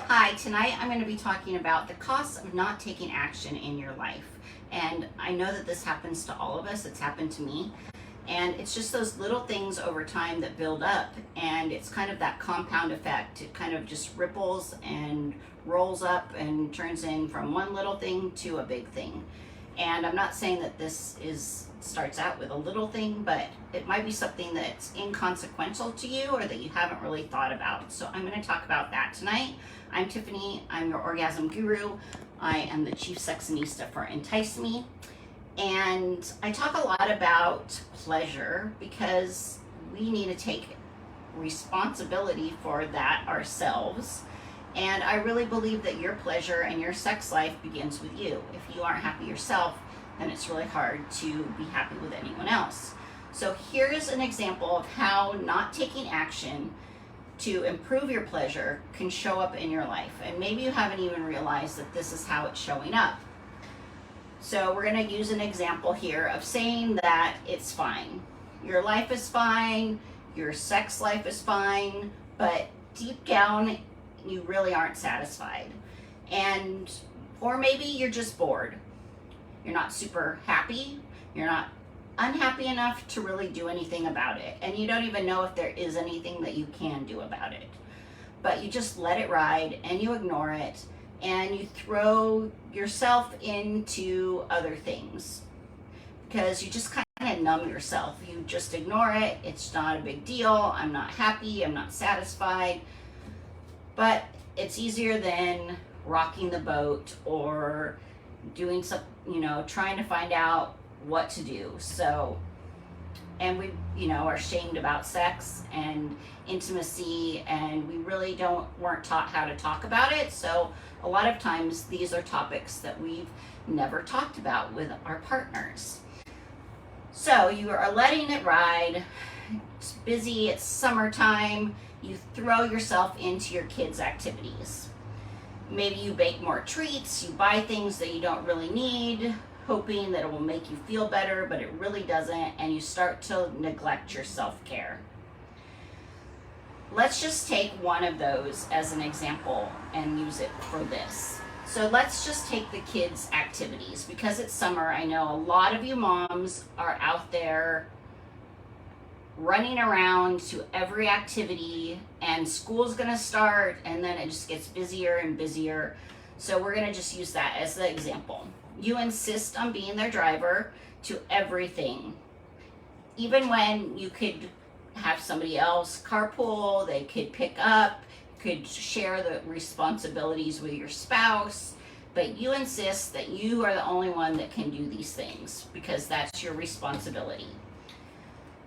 Hi, tonight I'm going to be talking about the costs of not taking action in your life. And I know that this happens to all of us, it's happened to me. And it's just those little things over time that build up, and it's kind of that compound effect. It kind of just ripples and rolls up and turns in from one little thing to a big thing. And I'm not saying that this starts out with a little thing, but it might be something that's inconsequential to you or that you haven't really thought about. So I'm going to talk about that tonight. I'm Tiffany. I'm your orgasm guru. I am the chief sexinista for Entice Me. And I talk a lot about pleasure because we need to take responsibility for that ourselves. And I really believe that your pleasure and your sex life begins with you. If you aren't happy yourself, then it's really hard to be happy with anyone else. So here's an example of how not taking action to improve your pleasure can show up in your life. And maybe you haven't even realized that this is how it's showing up. So we're going to use an example here of saying that it's fine. Your life is fine, your sex life is fine, but deep down, you really aren't satisfied. Or maybe you're just bored. You're not super happy. You're not unhappy enough to really do anything about it. And you don't even know if there is anything that you can do about it. But you just let it ride and you ignore it and you throw yourself into other things because you just kind of numb yourself. You just ignore it. It's not a big deal. I'm not happy. I'm not satisfied. But it's easier than rocking the boat or doing some, trying to find out what to do. So, and we, are ashamed about sex and intimacy, and we really weren't taught how to talk about it. So a lot of times these are topics that we've never talked about with our partners. So you are letting it ride. It's busy, it's summertime. You throw yourself into your kids' activities. Maybe you bake more treats, you buy things that you don't really need, hoping that it will make you feel better, but it really doesn't, and you start to neglect your self-care. Let's just take one of those as an example and use it for this. So let's just take the kids' activities. Because it's summer, I know a lot of you moms are out there running around to every activity, and school's gonna start, and then it just gets busier and busier. So we're gonna just use that as the example. You insist on being their driver to everything, even when you could have somebody else carpool, they could pick up, could share the responsibilities with your spouse, but you insist that you are the only one that can do these things because that's your responsibility.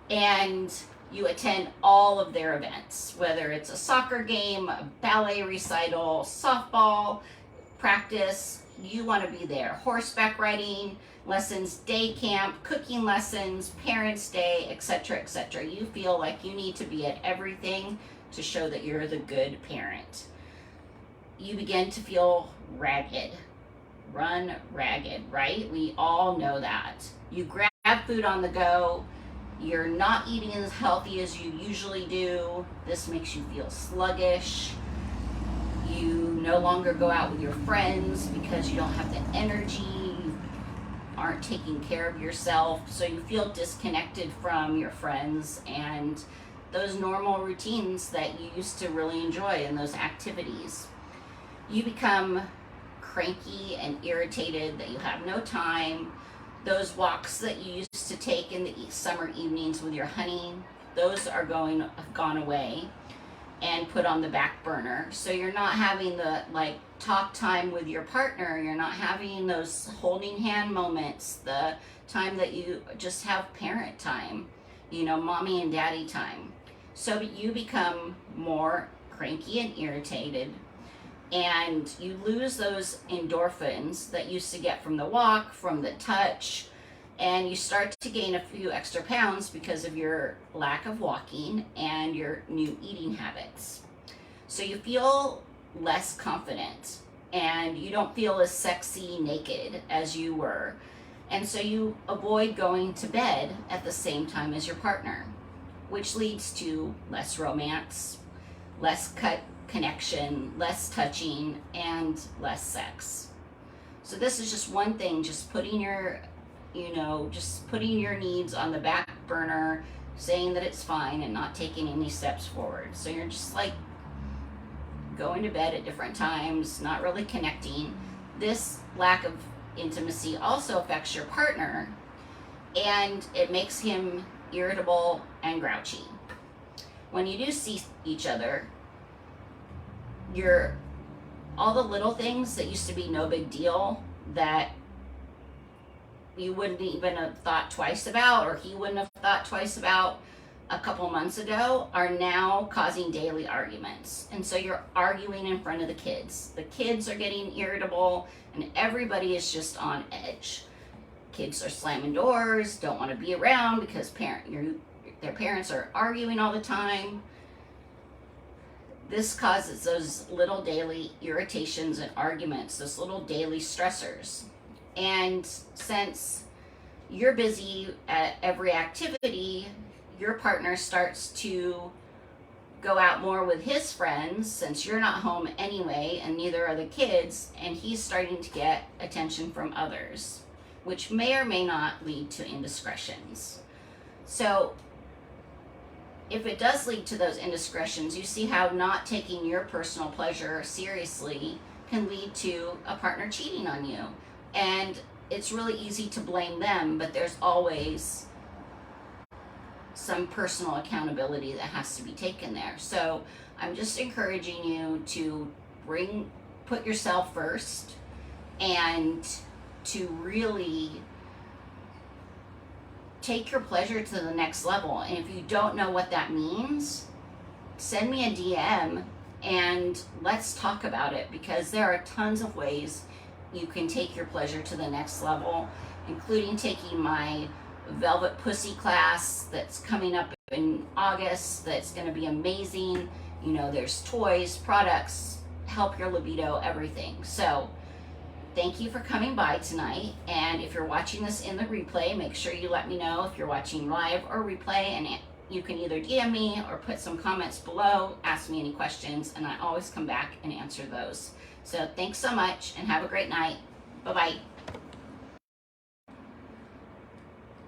And you attend all of their events, whether it's a soccer game, a ballet recital, softball practice, you want to be there. Horseback riding lessons, day camp, cooking lessons, parents' day, etc., etc. You feel like you need to be at everything to show that you're the good parent. You begin to feel ragged. Run ragged, right? We all know that. You grab food on the go. You're not eating as healthy as you usually do. This makes you feel sluggish. You no longer go out with your friends because you don't have the energy. You aren't taking care of yourself. So you feel disconnected from your friends and those normal routines that you used to really enjoy in those activities. You become cranky and irritated that you have no time. Those walks that you used to take in the summer evenings with your honey, those are gone away and put on the back burner. So you're not having the talk time with your partner. You're not having those holding hand moments, the time that you just have parent time, mommy and daddy time. So you become more cranky and irritated, and you lose those endorphins that you used to get from the walk, from the touch, and you start to gain a few extra pounds because of your lack of walking and your new eating habits. So you feel less confident and you don't feel as sexy naked as you were. And so you avoid going to bed at the same time as your partner, which leads to less romance, less connection, less touching, and less sex. So this is just one thing, just putting your, just putting your needs on the back burner, saying that it's fine and not taking any steps forward. So you're just like going to bed at different times, not really connecting. This lack of intimacy also affects your partner, and it makes him irritable and grouchy. When you do see each other, all the little things that used to be no big deal, that you wouldn't even have thought twice about, or he wouldn't have thought twice about a couple months ago, are now causing daily arguments. And so you're arguing in front of the kids. The kids are getting irritable, and everybody is just on edge. Kids are slamming doors, don't want to be around because their parents are arguing all the time. This causes those little daily irritations and arguments, those little daily stressors. And since you're busy at every activity, your partner starts to go out more with his friends since you're not home anyway, and neither are the kids, and he's starting to get attention from others, which may or may not lead to indiscretions. So if it does lead to those indiscretions, you see how not taking your personal pleasure seriously can lead to a partner cheating on you. And it's really easy to blame them, but there's always some personal accountability that has to be taken there. So I'm just encouraging you to put yourself first, and to really take your pleasure to the next level. And if you don't know what that means, send me a DM and let's talk about it, because there are tons of ways you can take your pleasure to the next level, including taking my Velvet Pussy class that's coming up in August. That's going to be amazing. There's toys, products, help your libido, everything. So thank you for coming by tonight. And if you're watching this in the replay, make sure you let me know if you're watching live or replay, and you can either DM me or put some comments below, ask me any questions, and I always come back and answer those. So thanks so much, and have a great night. Bye-bye.